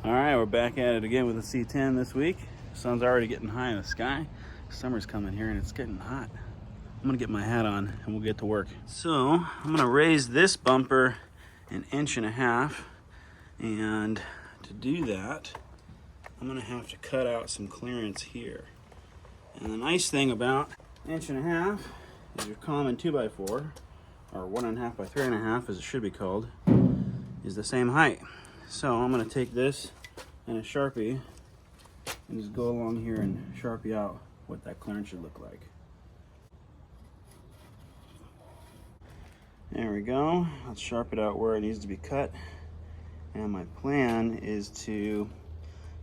All right, we're back at it again with the C10 this week. The sun's already getting high in the sky. Summer's coming here and it's getting hot. I'm gonna get my hat on and we'll get to work. So I'm gonna raise this bumper 1.5 inches, and to do that, I'm gonna have to cut out some clearance here. And the nice thing about 1.5 inches is your common 2x4, or 1.5 by 3.5 as it should be called, is the same height. So I'm gonna take this and a Sharpie and just go along here and Sharpie out what that clearance should look like. There we go. Let's sharp it out where it needs to be cut. And my plan is to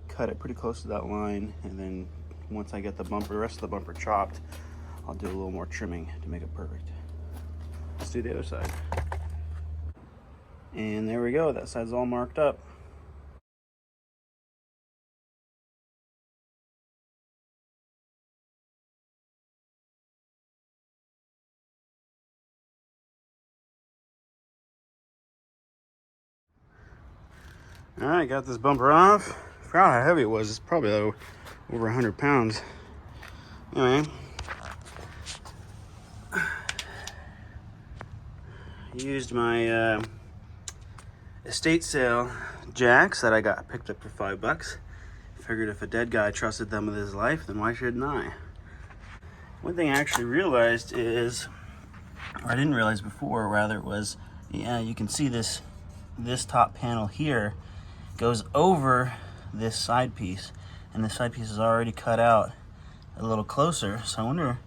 cut it pretty close to that line, and then once I get the rest of the bumper chopped, I'll do a little more trimming to make it perfect. Let's do the other side. And there we go, that side's all marked up. All right, got this bumper off. Forgot how heavy it was. It's probably over 100 pounds. Anyway, used my estate sale jacks that I picked up for $5. Figured if a dead guy trusted them with his life, then why shouldn't I? One thing I actually realized is, or I didn't realize before, rather, it was, yeah, you can see this top panel here goes over this side piece, and this side piece is already cut out a little closer. So I wonder,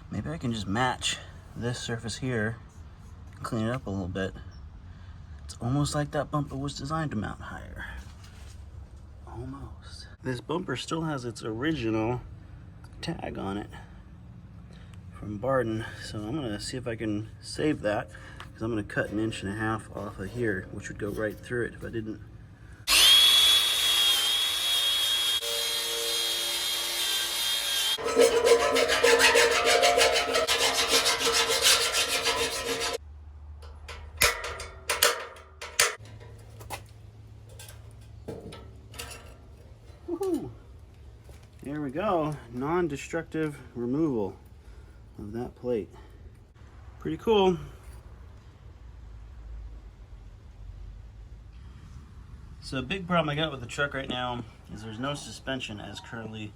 maybe I can just match this surface here, clean it up a little bit. It's almost like that bumper was designed to mount higher. Almost. This bumper still has its original tag on it from Barden, so I'm gonna see if I can save that, because I'm gonna cut 1.5 inches off of here, which would go right through it if I didn't. Woohoo! There we go, non-destructive removal of that plate. Pretty cool. So a big problem I got with the truck right now is there's no suspension as currently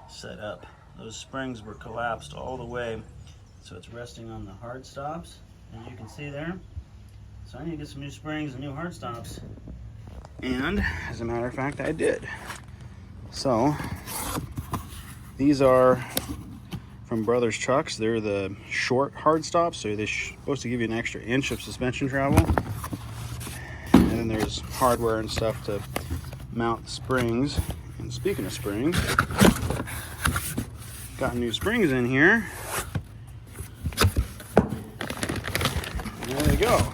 set up. Those springs were collapsed all the way, so it's resting on the hard stops, as you can see there. So I need to get some new springs and new hard stops. And as a matter of fact, I did. So these are from Brothers Trucks. They're the short hard stops, so they're supposed to give you an extra inch of suspension travel. And then there's hardware and stuff to mount the springs. And speaking of springs, got new springs in here. And there they go.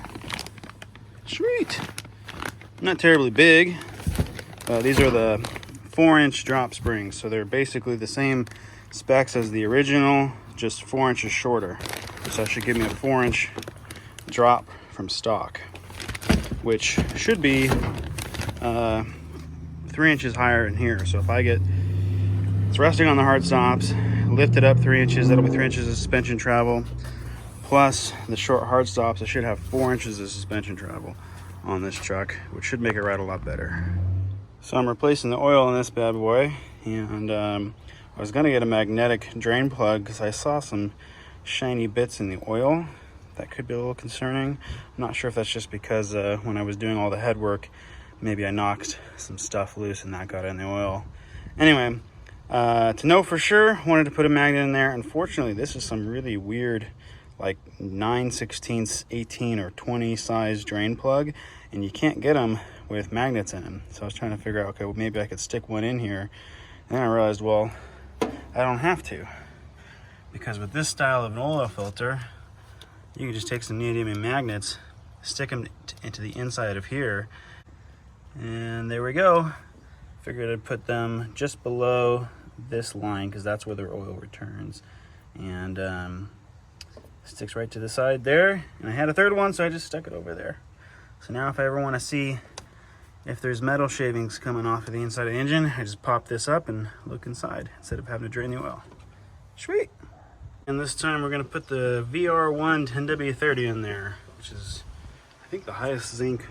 Sweet. Not terribly big. These are the 4-inch drop springs, so they're basically the same specs as the original, just 4 inches shorter. So that should give me a 4-inch drop from stock, which should be 3 inches higher in here. So if I get, it's resting on the hard stops, lift it up 3 inches, that'll be 3 inches of suspension travel, plus the short hard stops. I should have 4 inches of suspension travel on this truck, which should make it ride a lot better. So I'm replacing the oil in this bad boy, and I was gonna get a magnetic drain plug because I saw some shiny bits in the oil. That could be a little concerning. I'm not sure if that's just because when I was doing all the head work, maybe I knocked some stuff loose and that got in the oil. Anyway, to know for sure, wanted to put a magnet in there. Unfortunately, this is some really weird, like 9/16, 18 or 20 size drain plug, and you can't get them with magnets in them. So I was trying to figure out, okay, well, maybe I could stick one in here. And then I realized, well, I don't have to, because with this style of an oil filter, you can just take some neodymium magnets, stick them into the inside of here, and there we go. Figured I'd put them just below this line, because that's where their oil returns, and sticks right to the side there. And I had a third one, so I just stuck it over there. So now if I ever want to see if there's metal shavings coming off of the inside of the engine, I just pop this up and look inside instead of having to drain the oil. Sweet. And this time we're gonna put the VR1 10W30 in there, which is, I think, the highest zinc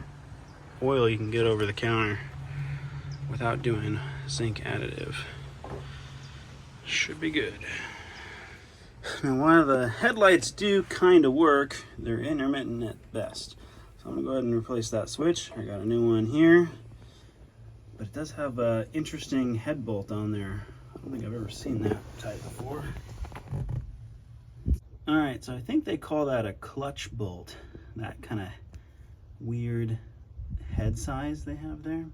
oil you can get over the counter without doing zinc additive. Should be good. Now, while the headlights do kind of work, they're intermittent at best. So I'm gonna go ahead and replace that switch. I got a new one here, but it does have an interesting head bolt on there. I don't think I've ever seen that type before. All right, so I think they call that a clutch bolt, that kind of weird head size they have there.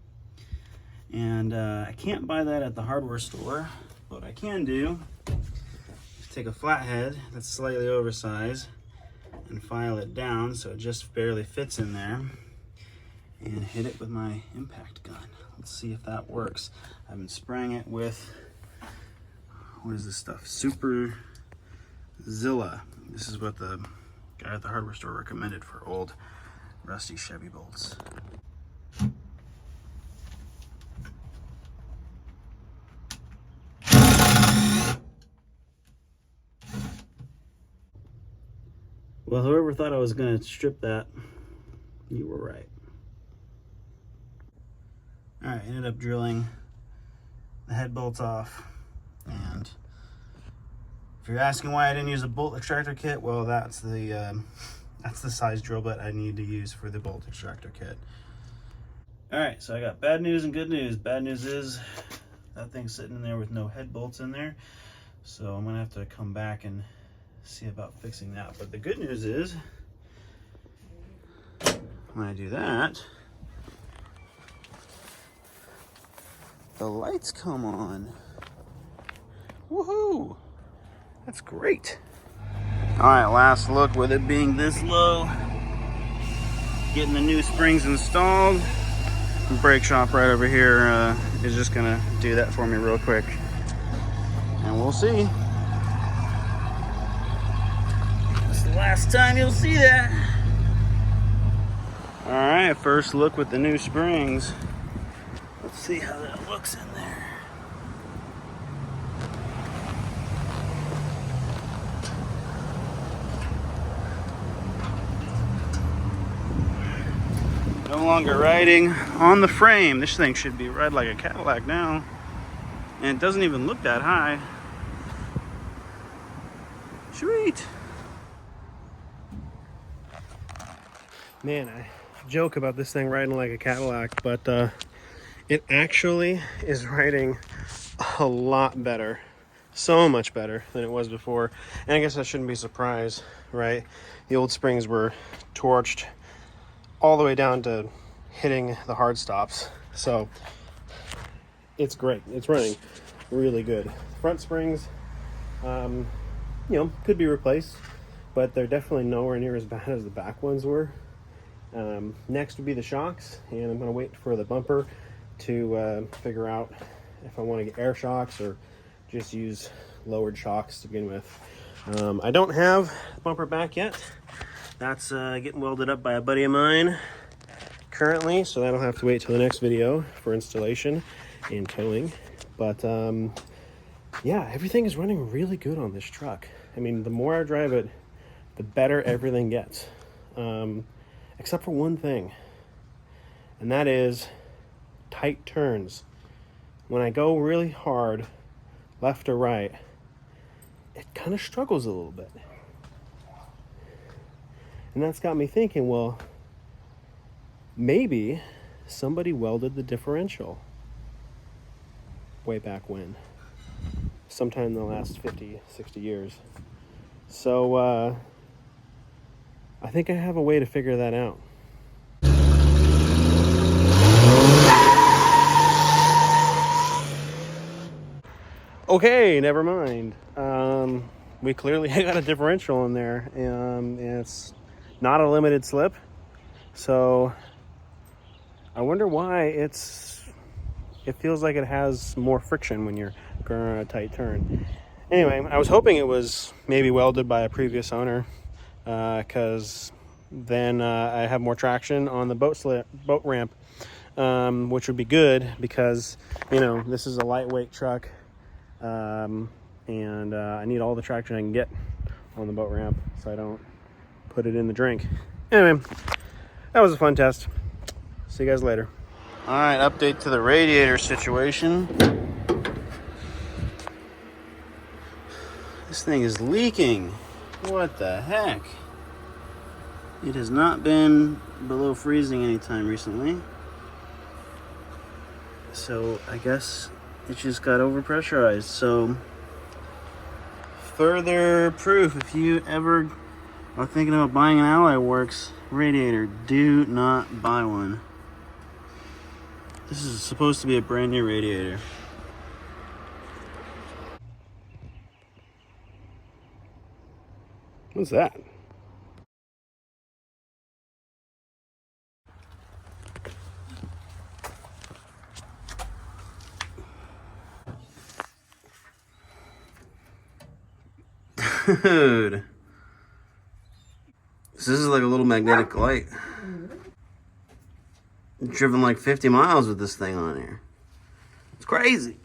And I can't buy that at the hardware store. What I can do is take a flathead that's slightly oversized and file it down so it just barely fits in there and hit it with my impact gun. Let's see if that works. I've been spraying it with, what is this stuff? Super Zilla. This is what the guy at the hardware store recommended for old rusty Chevy bolts. Well, whoever thought I was going to strip that, you were right. All right, ended up drilling the head bolts off, and if you're asking why I didn't use a bolt extractor kit, well, that's the size drill bit I need to use for the bolt extractor kit. All right, so I got bad news and good news. Bad news is that thing's sitting in there with no head bolts in there, so I'm gonna have to come back and see about fixing that. But the good news is, when I do that, the lights come on. Woohoo! That's great. All right, last look with it being this low. Getting the new springs installed. The brake shop right over here is just gonna do that for me real quick. And we'll see. It's the last time you'll see that. All right, first look with the new springs. Let's see how that looks in there. No longer riding on the frame. This thing should be ride like a Cadillac now. And it doesn't even look that high. Sweet. Man, I joke about this thing riding like a Cadillac, but it actually is riding a lot better. So much better than it was before. And I guess I shouldn't be surprised, right? The old springs were torched all the way down to hitting the hard stops. So it's great. It's running really good. Front springs, you know, could be replaced, but they're definitely nowhere near as bad as the back ones were. Next would be the shocks, and I'm going to wait for the bumper to figure out if I want to get air shocks or just use lowered shocks to begin with. I don't have the bumper back yet. That's getting welded up by a buddy of mine currently, so that'll have to wait till the next video for installation and towing. But yeah, everything is running really good on this truck. I mean, the more I drive it, the better everything gets. Except for one thing, and that is tight turns. When I go really hard, left or right, it kind of struggles a little bit. And that's got me thinking, well, maybe somebody welded the differential way back when, sometime in the last 50, 60 years. So I think I have a way to figure that out. Okay, never mind. We clearly got a differential in there, and it's not a limited slip. So I wonder why it feels like it has more friction when you're going on a tight turn. Anyway, I was hoping it was maybe welded by a previous owner, because then I have more traction on the boat ramp which would be good because, you know, this is a lightweight truck, and I need all the traction I can get on the boat ramp so I don't put it in the drink. Anyway, that was a fun test. See you guys later. All right, update to the radiator situation. This thing is leaking. What the heck? It has not been below freezing anytime recently. So I guess it just got overpressurized. So further proof, if you ever are thinking about buying an Alloy Works radiator, do not buy one. This is supposed to be a brand new radiator. What's that? Dude. This is like a little magnetic light. Driven like 50 miles with this thing on here. It's crazy.